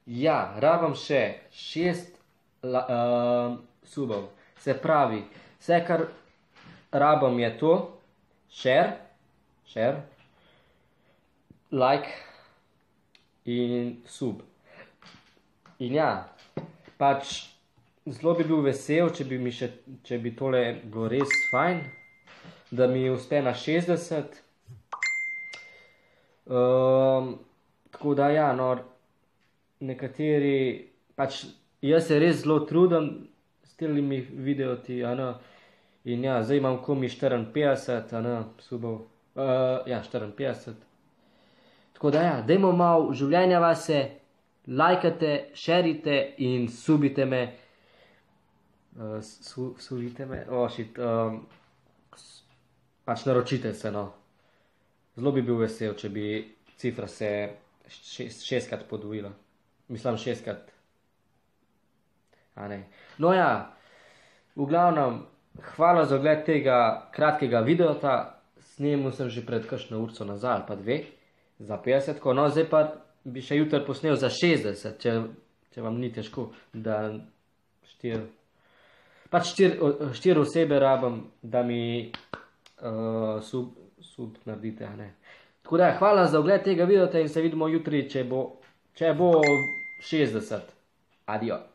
Ja, rabim še 6 subov. Se pravi, vse, kar rabim je to, share, like in sub. In ja, pač zelo bi bil vesel, če bi tole bilo res fajn, da mi uspe na 60. Tako da ja, no, nekateri, pač jaz se res zelo trudim s temi videoti, in ja, zdaj imam komaj 54, subov, ja, 54. Tako da ja, dajmo malo življenja vase, lajkate, šerite in subite me, pač naročite se, no. Zelo bi bil vesel, če bi cifra se 6krat podvojila. Mislim 6krat. A ne. No ja, v glavnem, hvala za ogled tega kratkega videota. Snemal sem že pred kakšno urco nazaj, ali pa 2, za 50. No, zdaj pa bi še jutri posnel za 60, če vam ni težko, da 4 osebe rabim, da mi sub naredite, a ne. Tako da, hvala za ogled tega videota in se vidimo jutri, če bo 60. Adio.